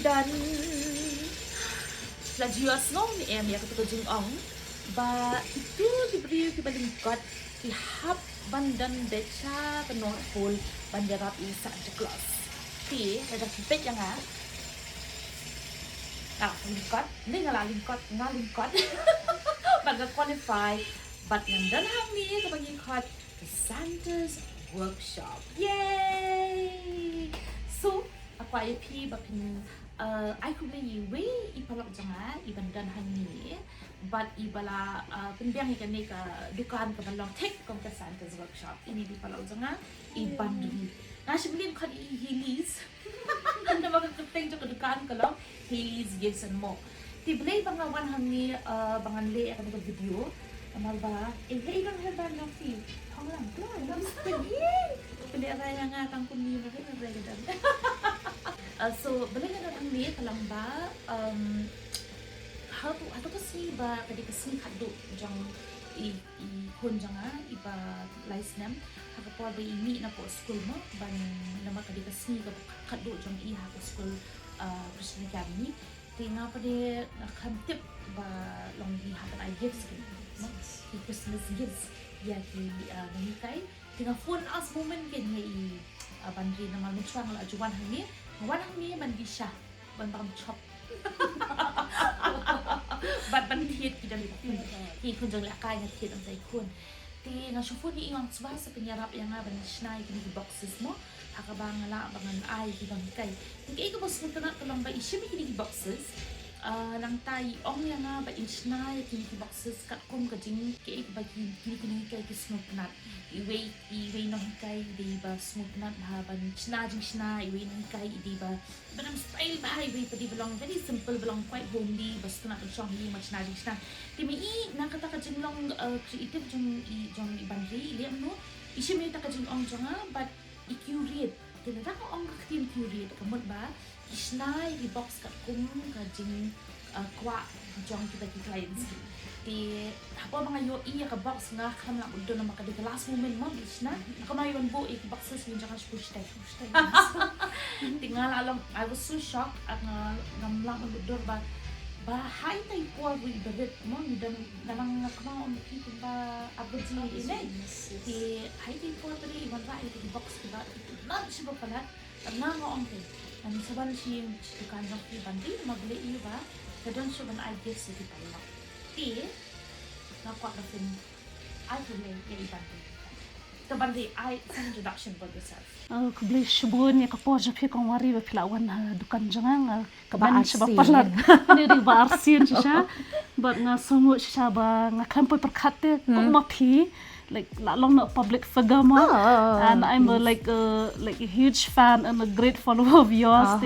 dan lajuas ngong ni ya ketika jingong ba itu diberi kebalingkot ihap bandan beca penuh pul bandarap isa jeklos ti ada kipet yang lingkot ni ngalingkot baga qualify but yang dan hang ni kebalingkot Santa's workshop. Yay! So, aku IP bapin I could be way ipalok jangan ibandan hani but ibala penbiang ikan ni ka dukaan ka balong take kom ka Santa's workshop ini di palok jangan ibandri. Nah sebelum kan Heelys anda makaketeng jo ka dukaan ka long Heelys gives and more. Tiblay bangawan hani bangan le akan ka video amal ba ilang heban na feel lang lang pili raya nga kang kumina rin na raya dan so balik na ang niya kalang ba how to kasi ba kadi kasi kado jang i kun janga iba license hakapo ba ini na po school mo ban nama kadi kasi kado jang iha ko school Christian Academy tinga pa de nakantip ba long iha kan I gifts no Christmas gifts ya ki nangikay tinga phone as moment ken ni bandri na malutsang la juwan hangni mandi siya ban chop bat ban thiet ki dali ki kun jang la kay na thiet ang tay kun ti nga shufu ni iwang tswa sa penyarap yang nga ban snai ki boxes mo hakabang la bangan ay ki bang kay ti kay ko bos mo na tulong ba isip ki boxes lang tay ong yang nga ba insna kini ki boxes kat kum ka jing ke ba kini kay ki smoke nut iway no kay di ba smoke nut ha ban sna jing sna iway no kay di ba banam style ba iway pa di belong very simple belong quite homely basta na song ni mas sna jing sna ti mi nakata ka jing long creative jong ibandri liam no isime ta ka jing ong jonga but i-curate tinata ko ong ka team curate kamot ba isnay di box kat kum ka jing kwa jong kita ki clients ti hapo mga yo iya ka box nga kam la uddo na makadi last moment mo isna nakamayon bo ik boxes yun jang push tay tingala alam I was so shocked at namlang uddo ba high tay po with the bit mo dan nalang nakama on people ba abot ni ine ti high tay po tadi iwan ba iti box ba not siya ba pala nga ong tay ang saban siya tukan ng ibandi magbili iyo ba kadang siya ban I gifts iti pala ti nakuha na fin I tuloy yung ibandi tabandi I some introduction about yourself kubli shubun ya kapo japi kong wari ba pilawan dukan jangan kaban siya ba parlan ni ri ba arsin siya but nga sumo siya ba nga kampoy perkate kung mapi like long not public figure mo and I'm like a huge fan and a great follower of yours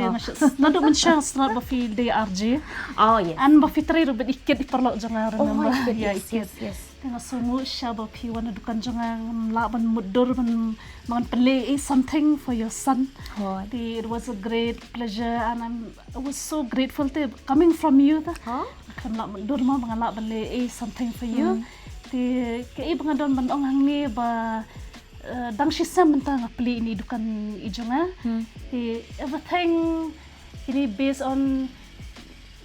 nado man siya sa ba feel day RJ and ba fitray ro ba ikit iparlo jangan remember yes tinga sumo siya ba piwan na dukan jangan laban mudur man play something for your son it was a great pleasure and I was so grateful to coming from you kan la mudur mo mga laban play something for you ti kay ibang don man ong hangni ba dang sisa menta nga pli ini dukan ijonga ti everything ini based on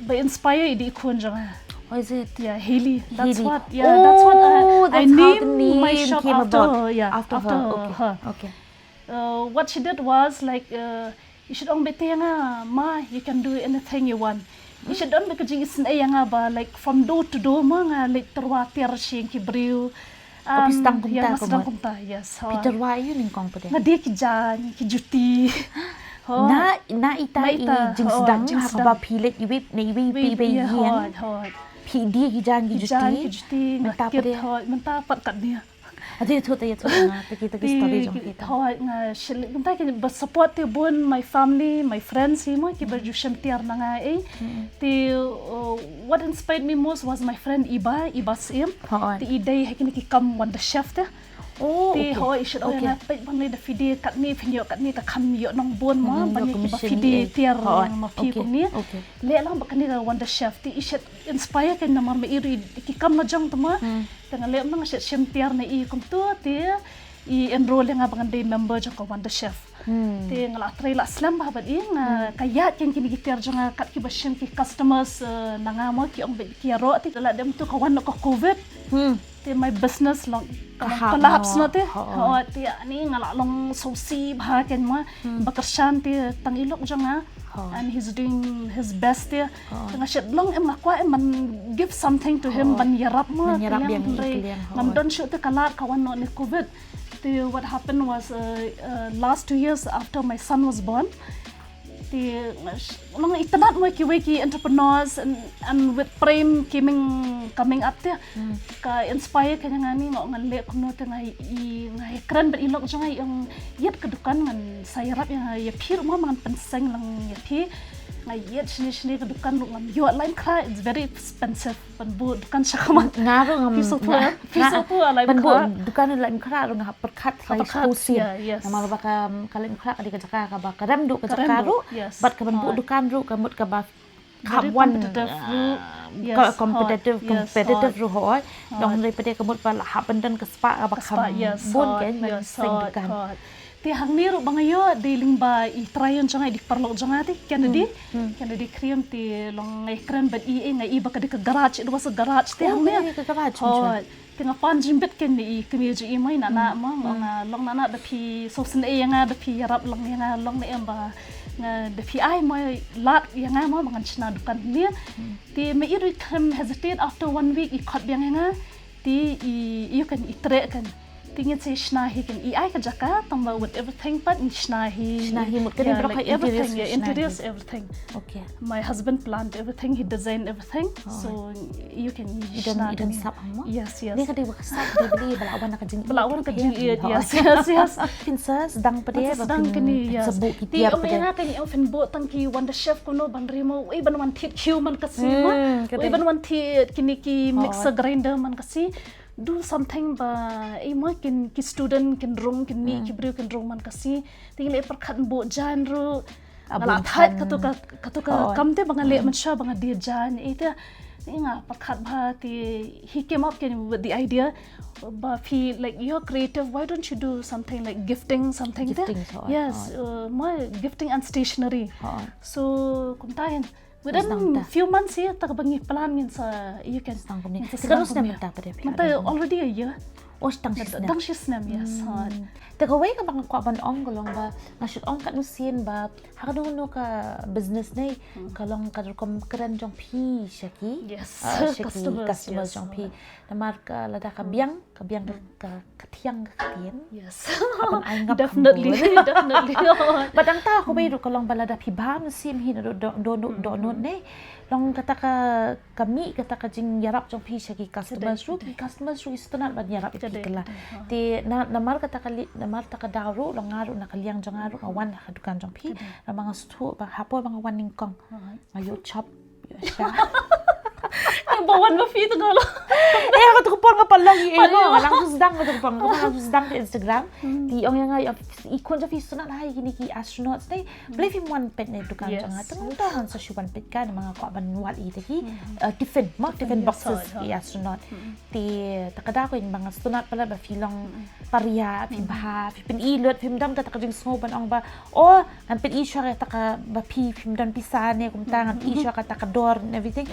by inspire idi kun jonga is it Heely that's what I that's named my shop after her okay what she did was like you should only be nga ma you can do anything you want you should only be jing isna nga ba like from door to door mga like terwatir siyang kibriw Pistang kumta yes Peter wa yun ning kong pade nga di ki jan ki juti na ita jing sedang ba pilit iwi na iwi pi yen pi di ki jan ki juti mentapat kat dia ade to nga kita story jong kita nga shil kunta ki ba support ti bon my family my friends mo ki ba jusem tiar na nga ti what inspired me most was my friend Iba Sim ti iday hakini ki kam one the chef te ti hoi should nga pe bang ni da fide kat ni pinyo kat ni ka kam yo nong bon mo bang ki ba fide tiar ma pi ko ni le lang ba kani one the chef ti should inspire kan namar ma iri ki kam na jang tama tanga le mga siyem tiar na i kum tu ti I enroll nga bangan day member jang ka Wonder Chef. Ti ngala try la slam ba bad nga kayat ken kini gitir jang kat ki bashim ki customers nangamo ki ong ki ro ti la dem tu kawan ko COVID. Ti my business long collapse na ti. Ti ani ngala long sosi ba ken mo bakarsan ti tangilok jang and he's doing his best there. Nga shit long em lakwa em man give something to him ban yarap mo. Ngam don shoot te kalat kawan no ni COVID. What happened was last 2 years after my son was born, long itanat mo ki entrepreneurs and with Prem coming up there, ka inspire kanya ngani ngan le kuno te ngai kran ben ilok jang yung yet kedukan ngan sayarap yang ya phir mo man penseng lang ya phi ngai yet shini kedukan ngam yo line kra it's very expensive pan bu dukan sa kaman ngaro ngam piso tu alai pan bu dukan lain kra ro ngap perkat sai kusi nama ba ka kalen kra ka dikajaka ka ba kadam du ka karu bat ka ban bu dukan ru ka mut ka ba kapwan competitive ru hoy dong daripada kemut pa happen dan ke spa ba kam bun kan sai dukan ti hangni ro bangayo dealing ba I tryon janga dik parlok janga ti Kennedy cream ti long ngai kran ba ngai ba ka dik garage it was a garage ti hangni ka garage ti nga pan jimbet ken ni kemiju mai nana mo nga long nana da pi sosen nga da pi yarap long nga long ne ba nga da pi ai mo lat nga mo mangan china dukan ni ti me iru kam hesitate after 1 week I khot biang nga ti you can itre kan tingin say shnahi kan ai ka jaka tamba with everything but shnahi mut kan bro ka interiors everything okay my husband planned everything he designed everything so you can idan sap mo yes ni ka di ba sap di beli balawan ka jing yes pinsa sedang pede sedang kini yes sebut ti om nga kan open bo tangki Wonder Chef kuno ban remo ban wan thit human kasi mo ban wan thit kini ki mixer grinder man kasi do something ba mo kin ki student kin rung kin mi ki bru kin rung man kasi tingle perkhat bo jan ru ala that katuka kamte bangale man sha banga dia jan ita inga perkhat ba ti he came up with the idea but he like you're creative why don't you do something like gifting something there yes my gifting and stationery so kumtayan within few months here bangi plan ngin sa you can terus na mata already a year dang shisnam yes Tagaway ka bang kwaban ong golong ba ngasut ong kat nusin ba hakado no ka business nei kalong kadrom kran jong phi shaki yes customers jong phi namar ka lada ka biang ka kathiang ka tien yes definitely badang ta ko bayro kalong balada phi ba nusim hin do nei long kata kami kata ka jing yarap jong phi shaki customers ru istanat ban yarap ikla ti namar kata kali namar ta kadaru long ngaru nakaliang jong ngaru awan ka dukan jong phi na mga stu ba hapo mga wan ningkong ayo chop sha bawan ba fi to galo ako to por nga palang lang susdang ko por nga susdang sa Instagram ti ong nga ikon ja fi sunat hai gini ki astronauts dai believe him one pet ne dukan jong atong tahan sa shuban pet ka mga kwa ban wal i ti tiffin boxes ki astronaut ti takada ko yung mga astronaut pala ba filong paria fi bah fi pin ilot fi mdam ka takading snoban ong ba o an pin isha ka taka ba fi mdam pisane kum tangan isha ka takador and everything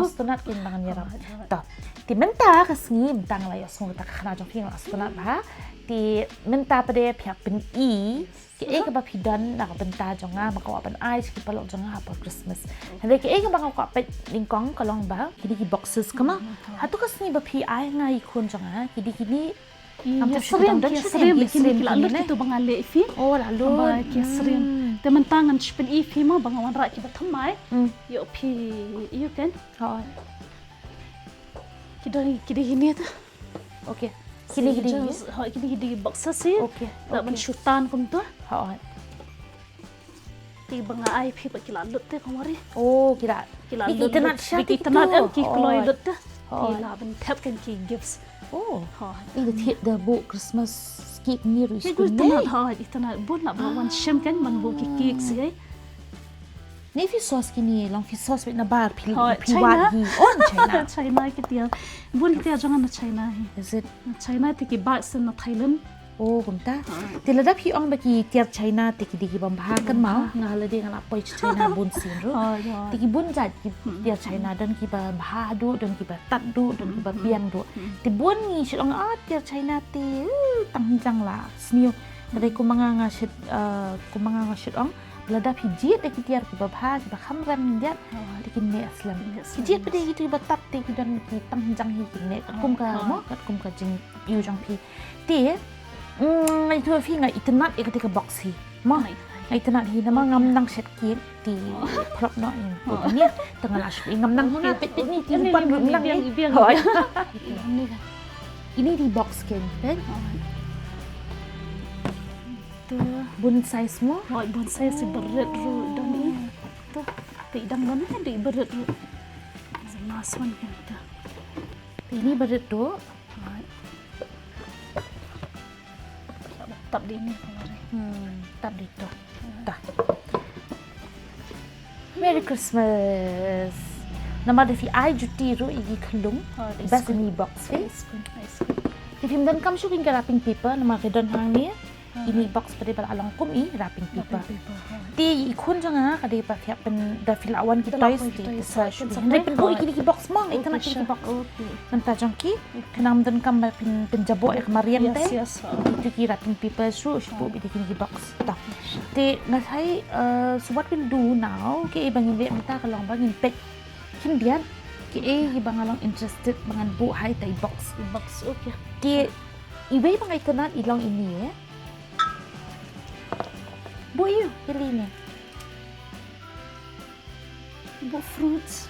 astronaut kin mga nira to ti menta kasngi mtang la yos mo takana jong fi astronaut ba ti menta pade pya pin ki eka ba pidan na ka benta jong nga makawa pan ice ki palok jong nga for Christmas hande ki eka ba ka pa lingkong kalong ba kidi ki boxes kama hatu kasni ba pi ai nga ikon jong nga kidi sering kini lalu itu bangale ifi lalu sering teman tangan spen ifi ma bangawan rak kita thamai yo pi you kan kida ini tu okay kini boxes sih tak mensyutan kum tu ti banga ai pi ba kila lut te kamari kira lut internet ki kloi lut te la ben tap kan ki gifts ini the book Christmas cake ni ru school itana bon la ba wan shem kan man bo ki cake si ni fi sauce kini long fi sauce na bar pi China China ki dia bon ti ajang na China is it China ti ki ba sen na Thailand Oh, kumta. Tiladap hiong bagi tiar China tiki diki bambahakan mau ngahala dia ngalapoi China bun sin ro. Tiki bun zat tiar China dan kiba bahadu dan kiba tadu dan kiba biang do. Ti bun ni shilong tiar China ti tangjang la snio. Kadai kumanga ngasit ong ladap hijit tiki tiar kiba bah kiba khamran dia tiki ne aslam. Hijit pada gitu kiba tat tiki dan ki tangjang hi ne kum ka mo kum ka jing yu jang pi. Ti itu fi ngai internet ketika box hi ma internet hi nama ngam nang set kit di prop no ni tengah las ngam nang hona pet ni ti pan nang ni ini di box kan tu bun size mo bun size si berat ru dan ni tu tidang mana di berat ru the last one kan tu ini berat tu tap di ni kemarin. Tap di tu. Dah. Merry Christmas. Nama dia fi ai juti ru igi kelung. Bas ni box face. If him dan kam shooting wrapping paper nama kedon hang ni. Ini box pada bal along kum i wrapping paper. Ti ikun janga kada pa fiap pen da fil awan ki toys ti sa shooting. Rai pen boy ki box mong ikana ki box. Nanta jangki kenam dan kam pen jabo kemarian teh. Itu ki wrapping paper su shubu bi ki box. Ta. Ti ngasai so what we'll do now ki bangin le mata kalong bangin pet. Kin bian ki bang along interested bangan bu hai tai box. Okay. Ki ibai bang ikana ilong ini Bu you pilih ni. Bu fruits.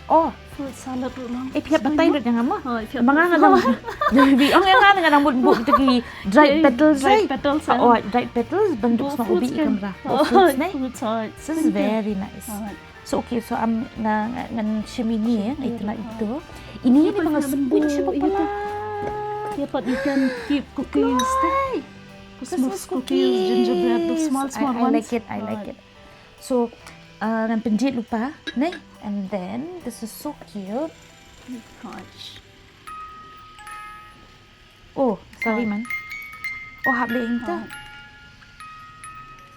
Fruit salad tu lang. Pihak batai duduk jangan mah. Mangang ada. ada. Jadi orang yang ada dengan rambut bu tegi dried petals. Dried petals. Dried petals bentuk sama ubi kamera. Fruits ni. This is very nice. So okay, so am ngan shimini itu nak itu. Ini ni mga spoon siya pala. Yeah, but you can keep cookies. Christmas cookies, gingerbread, the small ones. I like it. So, ngan penjit lupa, ne? And then this is so cute. Gosh. Oh, sorry man. Oh, hab le ingta.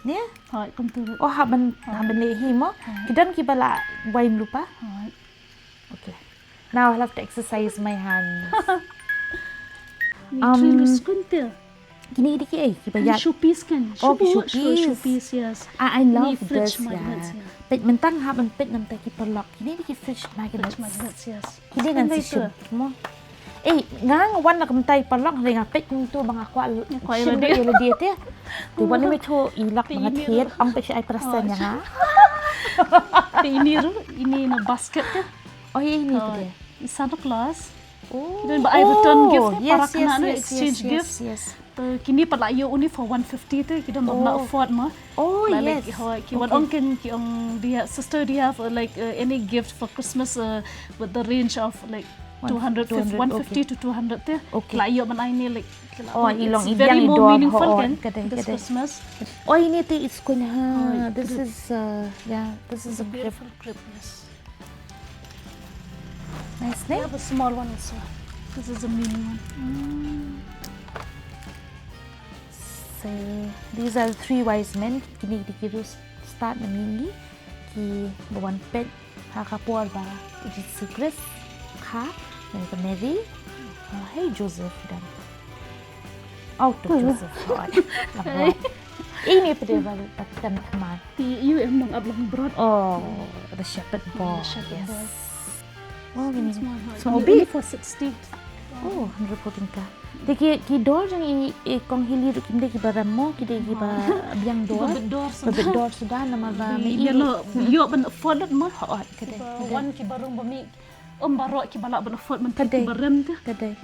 Ne? Hai, kuntur. Oh, hab le himo. Kidan ki bala wine lupa. Okay. Now I'll have to exercise my hands. Kuntur. Gini ki bayat. Showpiece kan? Showpiece, yes. I love fridge this, magnets, yeah. Pet mentang haben pet nam taki perlok. Gini fridge magnets. Yes. Gini ngan si mo. Ngang wan nak mentai perlok ringa pet tu bang aku sim dia dia te. Tu wan ni tu ilak banget hiet ang pe ai perasan yang ha. Ini na basket ke? Oh ini tu dia. Santa Claus. Oh. Then I return gift para kena exchange gifts. Yes. Kini pala yo only for 150 tu kita nak afford mah. Oh yes. Ki wan ong kan ki ong dia sister dia have any gift for Christmas with the range of like 150 to 200 tu. La yo man ini like ilong very ibyang more meaningful kan this Christmas. Oh ini tu is kunya. This is this is a beautiful crib. Yes. Nice I name. have a small one also. This is a mini one. So these are the three wise men. Kini dikiru start na mini ki bawan pet hakapuar ba it is secret ka dan ke Mary. Hey Joseph dan Joseph. Ini pada teman-teman. You emang ablang broad. The shepherd boy. Yes. Oh gini. Small only for 60. 114 ka. Deki ki door jang kong hili ru kimde ki baramo ki de ki ba biang door. Bedor sudah nama ba me yo ban afford mah. Kedai. One ki barong bami baro ki balak ban afford man ki baram tu. Kedai.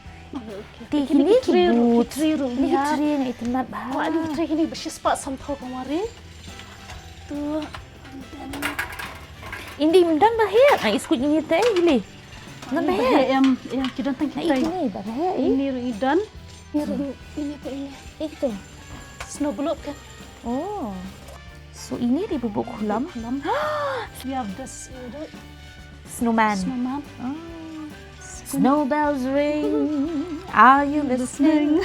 Ti Ini tree ru Ini tree yang itu nak bah. Wah, ini tree ini bersih spot somehow kemarin. Tu. Indi mendang bahaya. Iskut ini teh gile. Nan bahaya. Yang kita tengok kita. Ini bahaya. Ini idan. Ini apa ini? Itu. Snow globe kan? Oh. So ini di bubuk kolam. We have this Snowman. snowman. Snow bells ring. Are you listening?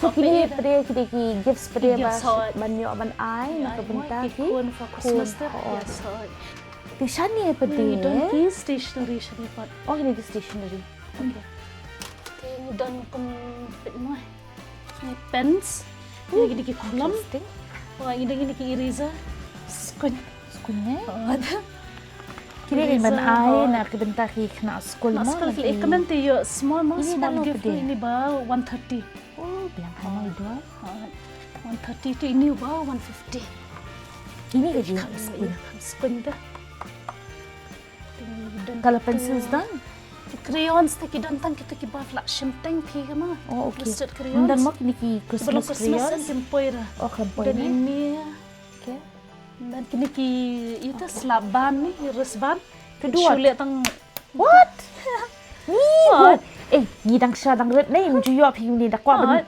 So kini pada kita ki gifts pada Gifts, bas banyo ban ai nak kebentar ki Kun for Christmas kun, oo. yes Di shani pada. don ki stationery shani pot Oh ini di stationery. don kun pit mo pens gini ki kulam Interesting. gini ki eraser skun Skunya. ada Kini kan ban ai nak kebentar ki kena school mo. Naskal ki kaman te yo small Ini small talo gift pede. ini ba 130 Oh bilang kamu itu. 130 tu ini ba 150 Ini gaji school. skun dah Kalau pencils dan. crayons te ki don tan kita ki ba flat shimteng pi kama Oh okay. Twisted crayons. Dan mo kini ki sebelum Christmas Christmas crayons. kan tempoira Oh kampoy dan ni. ini Okay. dan kini ki itu slaban ni resban Kedua. Sulit tang What? Ni what? Ni dang sya dang red ni menjuyo pi ni dak kwa ben.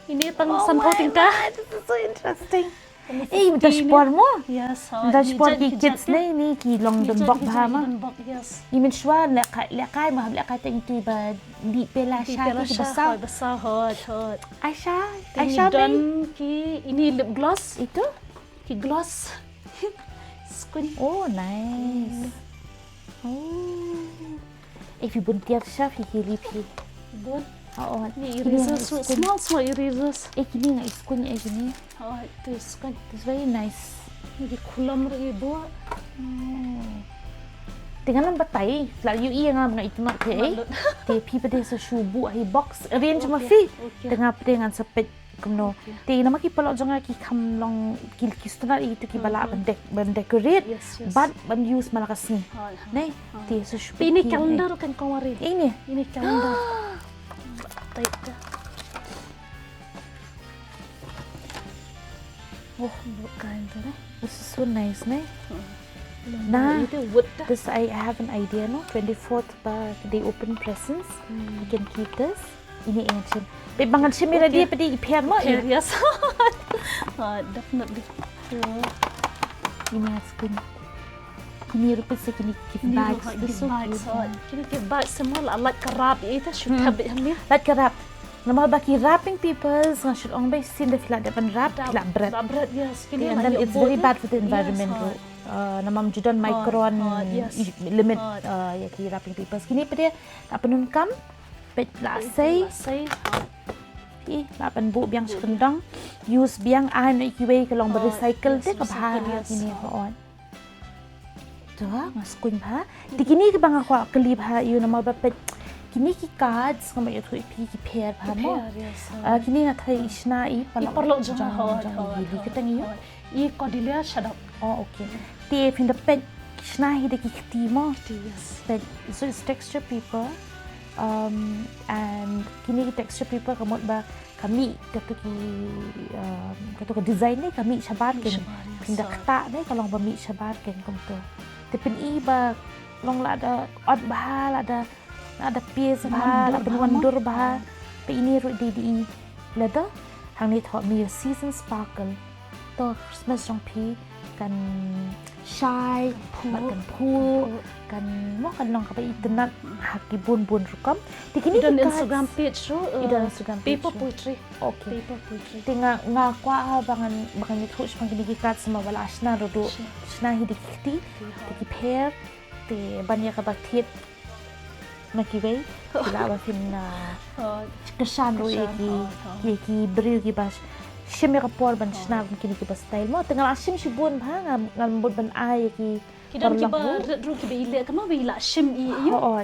ini tang sampo tingkah This is so interesting. Minta sport mo. yes Minta sport ki kids ni ki long dong bok ba ma. yes I min shwa la kai ma la kai teng tu ba di pela sha ki besar. besar hot Aisyah dan ni ki ini lip gloss itu. ki gloss skun Oh nice. Oh. If you buntiar sha fi ki lipi. good Oh, ni eraser small erasers kini ngai skun gini. oh itu skun It's very nice. ni kulam ri bo Tinggal lang batay. Lalu iya nga mga ito na kaya Malut. Te pipa de sa shubu ay box. Arrange ma Okay, fi. okay. Tengah pedengan sa pet kumno. Te nama ki palo janga ki kam long ki kistuna itu ki bala ban decorate. Yes, yes. But ban use malakas ni. Hot, Nay, te sa shubu. ini calendar kan kau mari Ini. ini calendar tape dah Oh, bukan tu dah this is so nice, nay. Nah. itu wood dah This I have an idea, no. 24th ba they open presents. I can keep this. Ini ancient. Pe bangan simira dia pedi ipian mo. yeah, yes definitely Ini askun. Ini rupa sa kini gift bags. This is so bags cute. kini ke bag semua lah like kerap itu should have it ni Lat karap. Nama baki wrapping papers nga should ong bay sin the flat depan wrap flat bread. bread yes kini And then it's very bad for the environment. yes, Namam judan micron yes. limit Hot. ya ki wrapping papers. Kini pa dia apanun kam pet lasay say lapan bu biang sekendang use biang an ikiway kalong recycle yes, te kabah recycle, yes. kini on. Tu ngaskun ba? Tikini ke bang ako kelib ha you nama bapet kini ki cards nga may ito ipi ki pair pa mo. yes Kini nga tayo isna i Iparlok jangan hot Hili kita niyo. i kodilia shut up Oh okay. Ti fin the pet isna hi de ki kiti mo. yes But so it's texture paper. And kini texture paper kamot ba kami kato ka design ni kami sabat ken pindak ta ni kalong ba mi sabat ken kumto tipin iba long la da od bahal ada piece bahal ada wandur bahal pe ini ru di lada hang ni thot mi season sparkle to Christmas jong pi kan shy kan pool kan mo kan long ka ba internet haki bun rukam tikini dan Instagram page ro Idan Instagram page paper ro. poetry Okay. paper poetry Tinga nga kwa bangan ni coach pang kinigikat sa mawala asna rodo sna hidikiti tiki pair te banya ka bakit nakiway sila ba fin na kasan ro yeki bril ki bas shimi ka por ban sna kiniki bas style mo tinga asim si bun ba nga mbod ban ay ki kidan kiba ru kiba ile kama ba ila shim i yo oo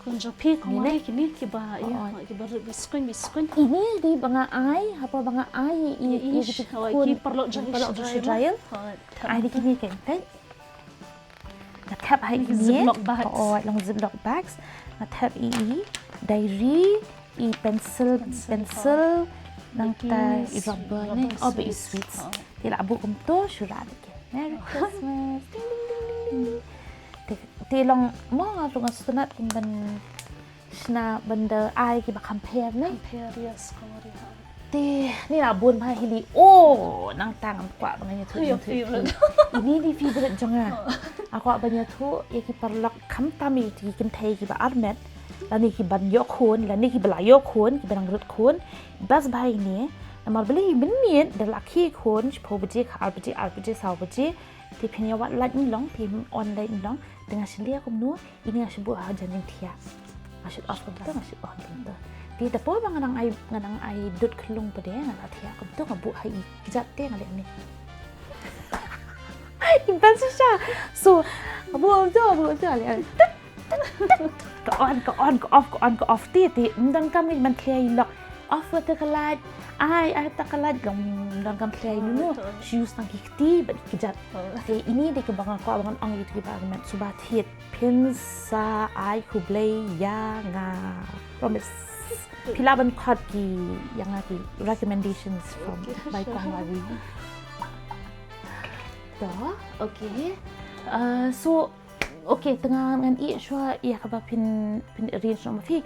kunjo pi ko Nini? mai kini kiba Oo. ya kiba ru biskun ini di banga ay hapa banga ay ish ki perlu jang perlu Israel ay di kini kan Natap hai ini Ziploc bags. Oo, lang ziploc bags. Natap diary, pencil nang ta rubber ni. Oh, be sweets. Tila abu kum to syurat ke. Merry Christmas. Ding ding ding ding. Tilong mo nga lunga sunat kin ban sna banda ai ki ba compare ni. Imperius kamari Ti ni la bun pa hili. Oh, nang tangan kwa banganya tu. Your favorite. Ini di favorite jonga. Ako abanya tu ya ki parlak kam tami ti kin thai ki ba armet. lani ki ban yok khun lani ki bala yok khun ki banang rut khun bas bai ni namar beli benien de laki khun po beje khar beje saw beje ti phenya wat lat ni long ti online long dengan selia kum nu ini ngasih buah janjing tia ngasih off kum tu ngasih on kum tu ti tapo nganang ai dut klung pede ngala tia kum tu ngabu hai jat te ngale ni intense siya so abu ale go on go off ti ndang kam ni man clear lock off ta kalat ai ta kalat long ndang kam clear nu shoes nang kikti ba kijat ti ini de ke bangan ko bangan ong itu ba man subat hit pins sa ai ku blay ya nga promise pilaban khat ki yang ki recommendations from by Kongwari dah okay so okay tengah ngan i shwa ya ka ba pin arrange no fi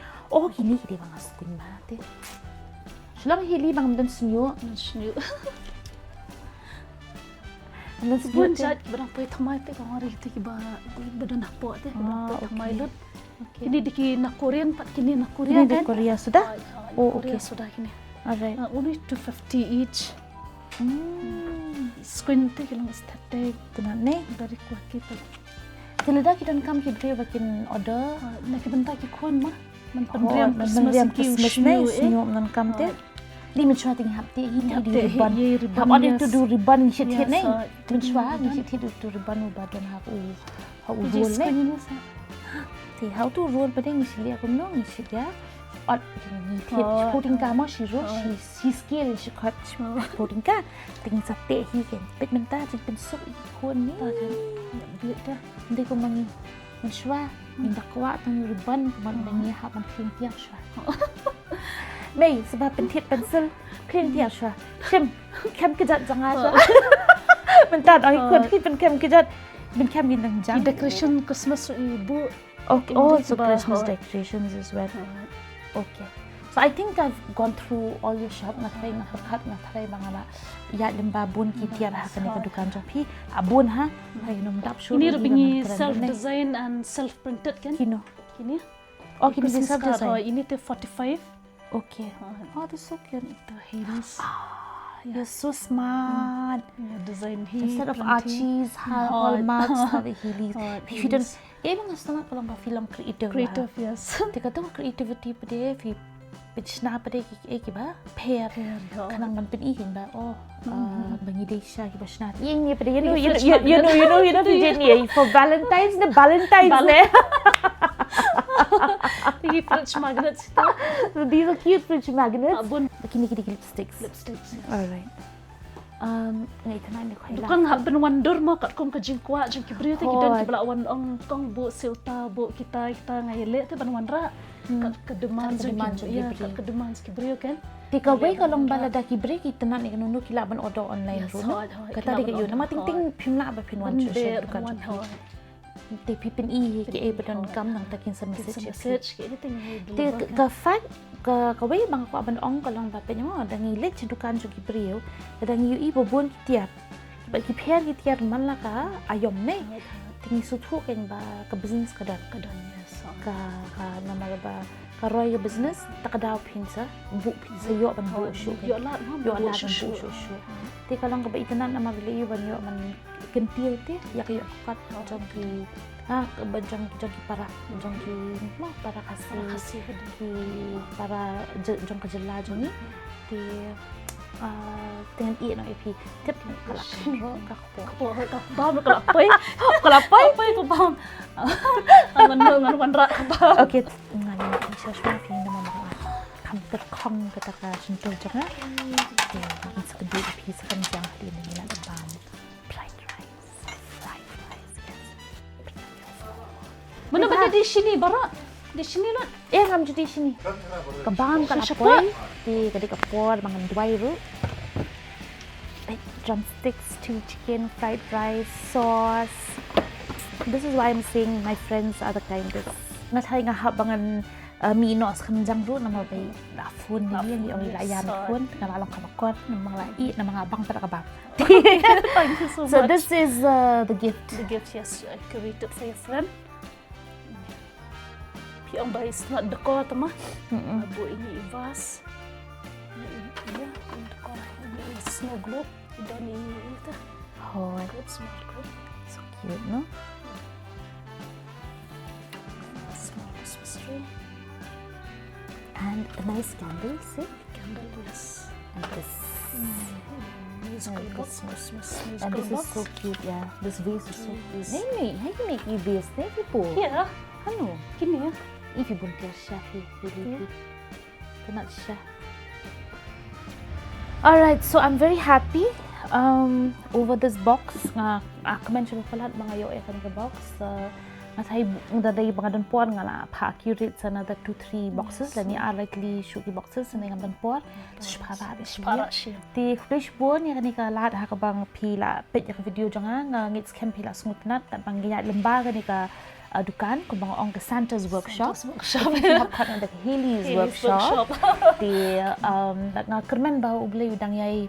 kini ki bang askun ma te shlang hili bang dan snyo dan Bun jat berang poi thamai te kong ari te ki ba badan hapo te berang poi thamai lut. Kini diki na Korean pat kini na Korea di kan. Korea sudah Okay sudah kini. alright Only 250 each. Screen te kilang static tenan ne dari kuat kita. Tilada kita kam ki bre bakin order Nak bentar ki kon mah. Man man pandriam Christmas ne snyo nan kam te di min shwa ting hap te hi di ribbon hap order to do ribbon ni shit ne min shwa ni shit to ribbon ba don hap how roll ne thì how to roll ba ding silia kum no ni silia at ni thit putting ka mo shi ro shi skill shi khat putting ka ting sa te hi ken pet men ta jin pen sok kon ni ta kan bi ta ndai ko mangi min shwa min dakwa tang ribbon man mangi hap man clean tiak shwa Mei sebab pentit pensel clean tiak shwa shem kem kejat janga shwa mentat ai kon ki pen kem kejat ben kem ni nang jang decoration Christmas ibu. Okay, so Christmas decorations as well. Okay. So I think I've gone through all your shop. Ngatay mga ya limba bun kitiar ha kani ka dukan jopi. Abun ha. Ay nom dap sure. Ini rubingi self design and self printed kan? Kino. Kini. Oh, kini self design. Ini te 45. Okay. Oh, that's so cute. Ito heels. You're so smart. Design heels. Instead of Archie's, hallmarks, have a heelys. If you don't, even as long as ba film creative. Creative, yes. Teka to creativity pa de, fi pitchna pa de ki ba pair. Kanang man pin ihin ba. Bangi de siya ki ba snat. Ying ni pa de you know Jenny for Valentine's ne. Ini fridge magnets ito. So these are cute fridge magnets. Abun. Kini lipsticks. Lipsticks. Yes. Alright. Ngay tanay ni ko Dukang haben wonder mo kat kong kajing kwa jing kibriyo te kidan kibla wan ong kong bu silta bu kita ngayele te ban wanra kat kedeman kedeman kibriyo kan. Tika way ka long bala da kibre kita na ni kanunu kilaban order online ro. Kata di kayo na mating pimna ba pinwan siya dukan. Te pipin i ki e badan kam nang takin sa message. Te ka fact ka way bang ko aban ong ka long ba pe mo dangi let ci dukan jo kibriyo dangi yu i bobon kitiar. Ba ki pher kitiar man la ka ayom ne. Tingi suthu ken ba ka business ka dan yes. Ka nama ba ka roy business takadaw pinsa bu pinsa yo ban bu shu Yo la ban bu shu. Te ka lang ka ba itanan na mabili ban yo man kentil te ya kayo kat jong ki jong ki para jong ki para kasi ki para jong ka jela jong ni ti dengan i no ip tip kalak kalapay ko bang ngan wanra ba okay ngani siya siya fi na mga kamper kong kataka suntul jong na sa kadi ip sa kanjang halin nila na bam fried rice mana ba di sini bara di sini lot ngam jadi sini kabam kalapoy di kadi kapor mangan duai ru drumsticks, stewed chicken, fried rice, sauce. This is why I'm saying my friends are the kindest. Ngatay nga habangan minos kanjang ru na mabay lafun ni yung ilayan kun na malang kamakot ng mga lai na mga abang para kabang. Thank you so much. So this is the gift. The gift, yes, I created for your friend. Piang by not dekor tama. Bu ini Ivas. Iya, dekor. Ini snow globe. Dan ini itu. Oh, Good, small globe. so cute, no? Small Christmas tree. And a nice candle, see? Candle, yes. And this. Musical box. And Musical this is box. so cute, yeah. This vase is so cute. Yes. Nene, how you make you vase? Nene po. Iya, Ano? gini ya. If you buntir siya, really. Cannot siya. Alright, so I'm very happy over this box. Ako-mention ko lahat mga yo ka box. Matay daday mga danpuan nga la pa-accurate sa another 2-3 boxes. Lani are likely shuki boxes na nga danpuan. So para Para siya. Ti flash buon ya kanika lahat hakabang pila pet ya video janga nga ngits kem pila smutnat at panggaya lembaga ni ka dukan kung mga ong Santa's workshop. Workshop. Hapkan ang Haley's workshop. Ti nga kermen ba ublay udang yay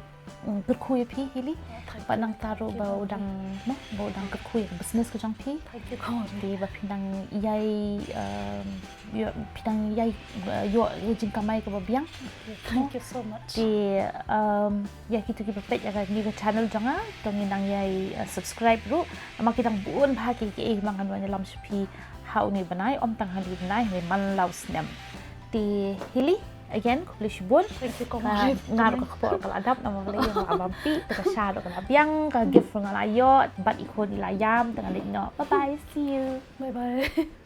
berkuya pi Haley. Panang taro ba udang mo ba udang berkuya business ko jang pi. Thank you, God. Di ba pinang yay pinang yay yo jing kamay ko ba biyang. Thank you so much. Di ya kita pet ya ni ka channel janga tong inang yay subscribe ru ama kitang buon bahagi ki mga ano lam pi how ni banay om tang hali banay ni man laus nem ti hili again kulish buon Thank you, God. ngaro ka po kala adap na mga layo mga bampi ka shadow ka biyang ka gift nga layo bat ikon ilayam tang alin no bye bye see you Bye-bye.